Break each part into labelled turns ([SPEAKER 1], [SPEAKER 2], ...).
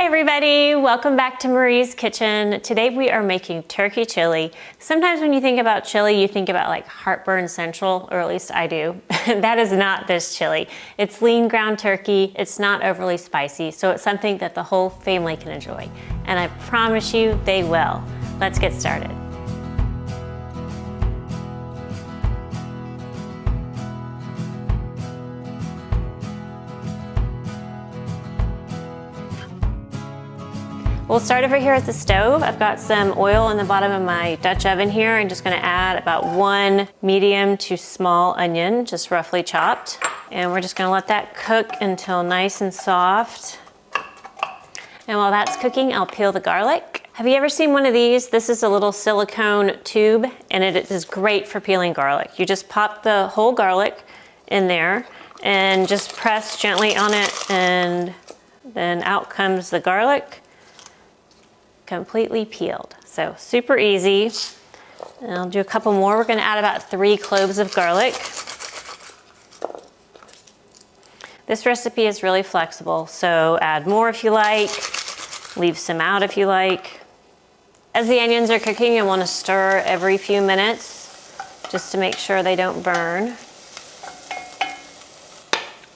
[SPEAKER 1] Hi everybody, welcome back to Marie's Kitchen. Today we are making turkey chili. Sometimes when you think about chili, you think about like heartburn central, or at least I do. That is not this chili. It's lean ground turkey, it's not overly spicy, so it's something that the whole family can enjoy. And I promise you they will. Let's get started. We'll start over here at the stove. I've got some oil in the bottom of my Dutch oven here. I'm just gonna add about 1 medium to small onion, just roughly chopped. And we're just gonna let that cook until nice and soft. And while that's cooking, I'll peel the garlic. Have you ever seen one of these? This is a little silicone tube, and it is great for peeling garlic. You just pop the whole garlic in there and just press gently on it, and then out comes the garlic, completely peeled. So super easy. And I'll do a couple more. We're gonna add about 3 cloves of garlic. This recipe is really flexible, so add more if you like, leave some out if you like. As the onions are cooking, you wanna stir every few minutes just to make sure they don't burn.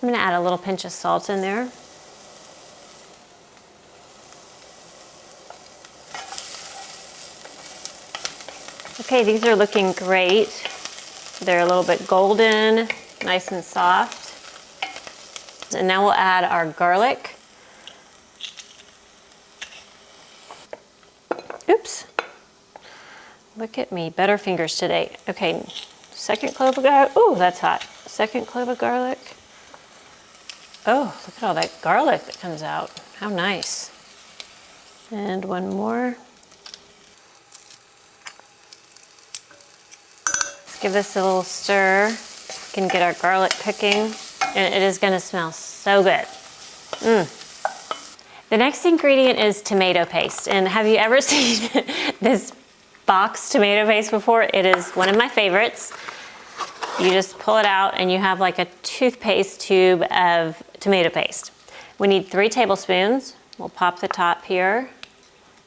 [SPEAKER 1] I'm gonna add a little pinch of salt in there. Okay, these are looking great. They're a little bit golden, nice and soft. And now we'll add our garlic. Oops. Look at me, better fingers today. Okay, second clove of garlic. Ooh, that's hot. Second clove of garlic. Oh, look at all that garlic that comes out. How nice. And one more. Give this a little stir. We can get our garlic cooking, and it is gonna smell so good. The next ingredient is tomato paste. And have you ever seen this box tomato paste before? It is one of my favorites. You just pull it out and you have like a toothpaste tube of tomato paste. We need 3 tablespoons. We'll pop the top here.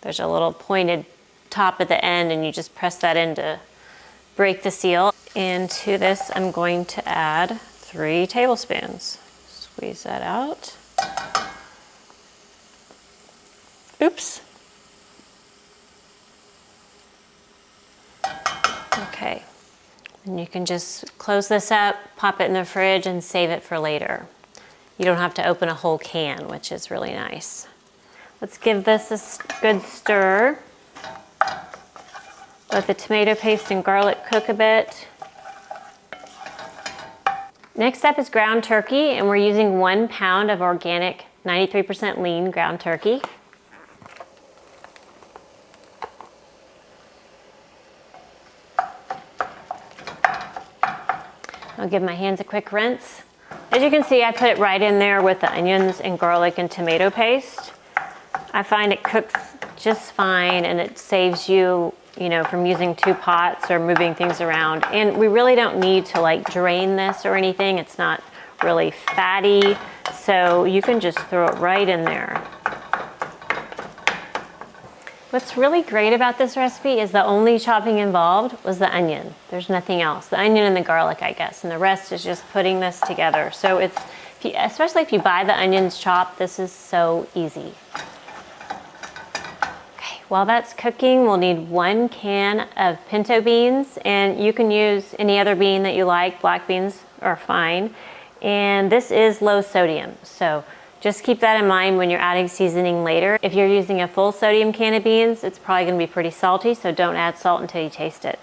[SPEAKER 1] There's a little pointed top at the end, and you just press that in to break the seal. And to this, I'm going to add 3 tablespoons. Squeeze that out. Oops. Okay. And you can just close this up, pop it in the fridge, and save it for later. You don't have to open a whole can, which is really nice. Let's give this a good stir. Let the tomato paste and garlic cook a bit. Next up is ground turkey, and we're using 1 pound of organic 93% lean ground turkey. I'll give my hands a quick rinse. As you can see, I put it right in there with the onions and garlic and tomato paste. I find it cooks just fine, and it saves you from using 2 pots or moving things around. And we really don't need to like drain this or anything. It's not really fatty, so you can just throw it right in there. What's really great about this recipe is the only chopping involved was the onion. There's nothing else. The onion and the garlic, I guess, and the rest is just putting this together. So it's, especially if you buy the onions chopped, this is so easy. While that's cooking, we'll need 1 can of pinto beans, and you can use any other bean that you like. Black beans are fine. And this is low sodium, so just keep that in mind when you're adding seasoning later. If you're using a full sodium can of beans, it's probably gonna be pretty salty, so don't add salt until you taste it.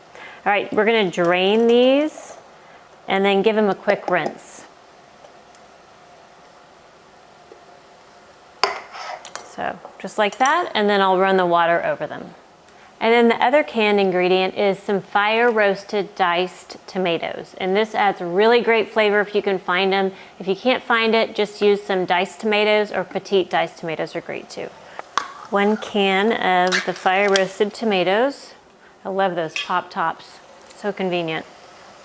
[SPEAKER 1] All right, we're gonna drain these and then give them a quick rinse. So just like that, and then I'll run the water over them. And then the other canned ingredient is some fire roasted diced tomatoes. And this adds really great flavor if you can find them. If you can't find it, just use some diced tomatoes, or petite diced tomatoes are great too. 1 can of the fire roasted tomatoes. I love those pop tops, so convenient.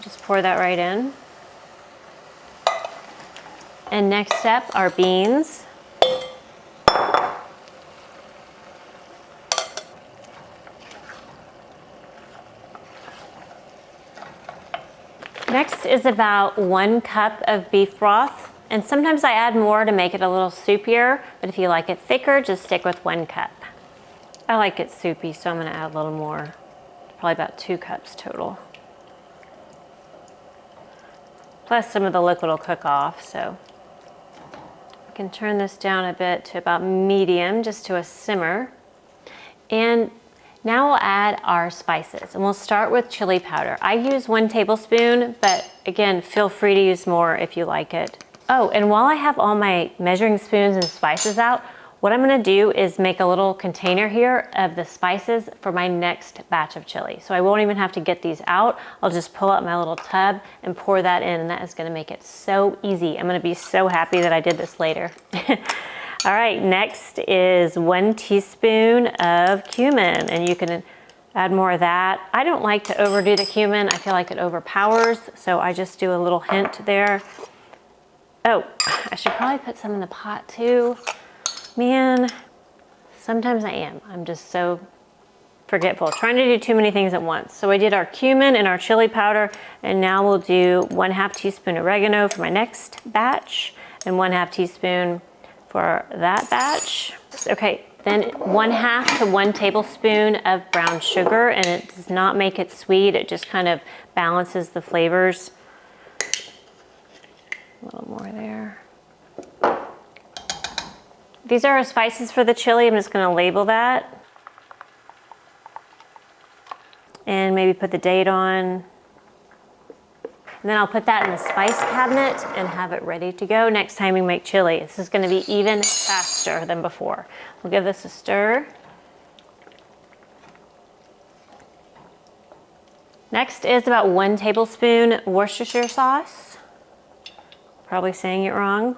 [SPEAKER 1] Just pour that right in. And next up are beans. Next is about 1 cup of beef broth. And sometimes I add more to make it a little soupier, but if you like it thicker, just stick with 1 cup. I like it soupy, so I'm gonna add a little more, probably about 2 cups total. Plus some of the liquid will cook off, so. I can turn this down a bit to about medium, just to a simmer. And now we'll add our spices, and we'll start with chili powder. I use 1 tablespoon, but again, feel free to use more if you like it. Oh, and while I have all my measuring spoons and spices out, what I'm gonna do is make a little container here of the spices for my next batch of chili. So I won't even have to get these out. I'll just pull out my little tub and pour that in, and that is gonna make it so easy. I'm gonna be so happy that I did this later. All right, next is 1 teaspoon of cumin, and you can add more of that. I don't like to overdo the cumin. I feel like it overpowers, so I just do a little hint there. Oh, I should probably put some in the pot too. Man, sometimes I am. I'm just so forgetful, trying to do too many things at once. So I did our cumin and our chili powder, and now we'll do 1/2 teaspoon oregano for my next batch, and 1/2 teaspoon for that batch. Okay, then 1/2 to 1 tablespoon of brown sugar, and it does not make it sweet. It just kind of balances the flavors. A little more there. These are our spices for the chili. I'm just gonna label that. And maybe put the date on. And then I'll put that in the spice cabinet and have it ready to go next time we make chili. This is gonna be even faster than before. We'll give this a stir. Next is about 1 tablespoon Worcestershire sauce. Probably saying it wrong,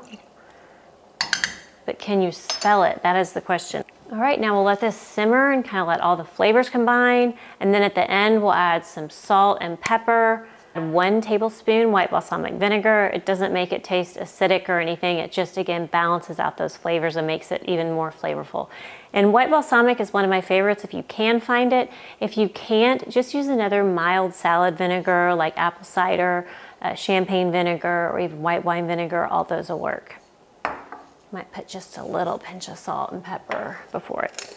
[SPEAKER 1] but can you spell it? That is the question. All right, now we'll let this simmer and kind of let all the flavors combine. And then at the end, we'll add some salt and pepper, and 1 tablespoon white balsamic vinegar. It doesn't make it taste acidic or anything. It just, again, balances out those flavors and makes it even more flavorful. And white balsamic is one of my favorites if you can find it. If you can't, just use another mild salad vinegar like apple cider, champagne vinegar, or even white wine vinegar. All those will work. Might put just a little pinch of salt and pepper before it.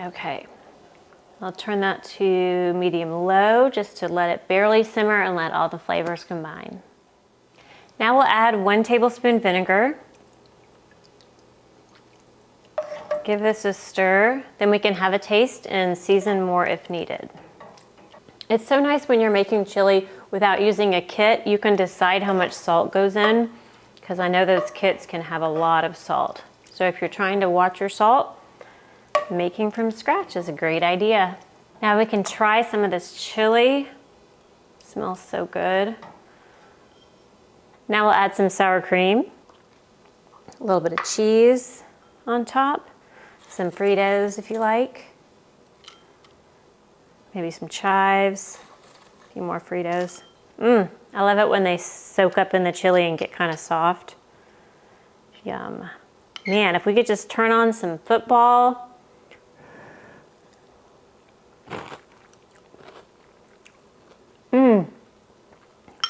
[SPEAKER 1] Okay, I'll turn that to medium-low just to let it barely simmer and let all the flavors combine. Now we'll add 1 tablespoon vinegar. Give this a stir, then we can have a taste and season more if needed. It's so nice when you're making chili without using a kit. You can decide how much salt goes in, because I know those kits can have a lot of salt. So if you're trying to watch your salt, making from scratch is a great idea. Now we can try some of this chili. It smells so good. Now we'll add some sour cream, a little bit of cheese on top, some Fritos if you like. Maybe some chives, a few more Fritos. I love it when they soak up in the chili and get kind of soft. Yum. Man, if we could just turn on some football.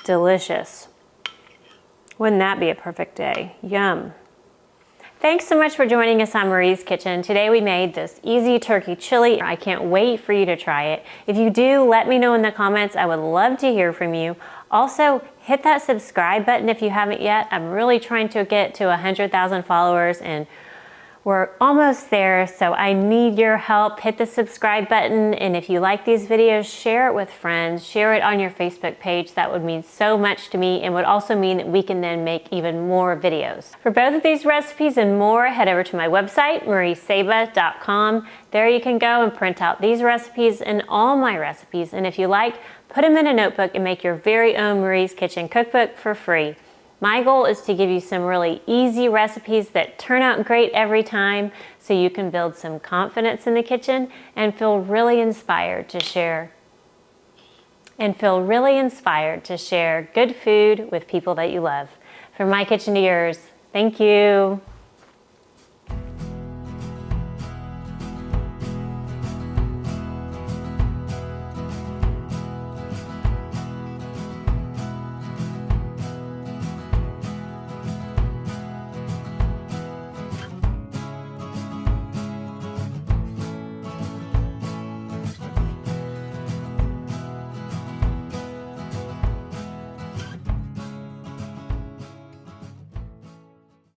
[SPEAKER 1] Delicious. Wouldn't that be a perfect day? Yum. Thanks so much for joining us on Marie's Kitchen. Today we made this easy turkey chili. I can't wait for you to try it. If you do, let me know in the comments. I would love to hear from you. Also, hit that subscribe button if you haven't yet. I'm really trying to get to 100,000 followers, and we're almost there, so I need your help. Hit the subscribe button, and if you like these videos, share it with friends. Share it on your Facebook page. That would mean so much to me, and would also mean that we can then make even more videos. For both of these recipes and more, head over to my website, mariesaba.com. There you can go and print out these recipes and all my recipes, and if you like, put them in a notebook and make your very own Marie's Kitchen cookbook for free. My goal is to give you some really easy recipes that turn out great every time, so you can build some confidence in the kitchen and feel really inspired to share good food with people that you love. From my kitchen to yours, thank you.